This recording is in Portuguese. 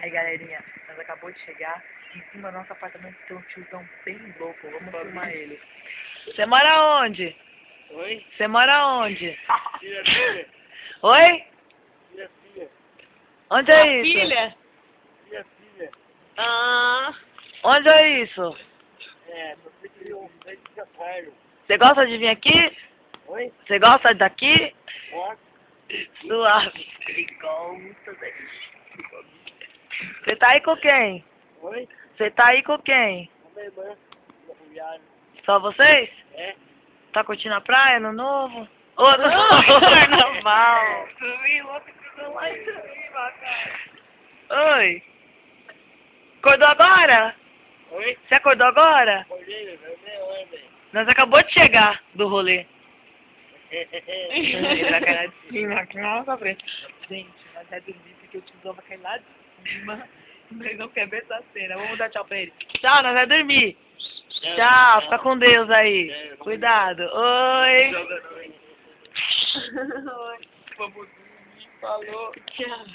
Aí, galerinha, nós acabou de chegar. Em cima do nosso apartamento tem um tiozão bem louco. Vamos filmar ele. Você mora onde? Oi? Você mora onde? Filha. Oi? Filha. Onde é isso? Filha? Filha. Ah. Onde é isso? É, você queria um leite de café. Você gosta de vir aqui? Oi? Você gosta daqui? Pode? Suave. Você tá aí com quem? Oi? Você tá aí com quem? A minha irmã. Viagem. Só vocês? É? Tá curtindo a praia, no novo? Ô, no carnaval. Oi. Acordou agora? Oi? Você acordou agora? Acordei, meu ontem. Nós acabou de chegar do rolê. Ele vai cair lá de cima, aqui na nossa frente. Gente, nós vai dormir porque o tiozão vai cair lá de cima. Ele não quer ver essa cena. Vamos dar tchau pra ele. Tchau, nós vai dormir. Tchau, fica com Deus aí. Cuidado. Oi. Oi. Vamos dormir. Falou. Tchau.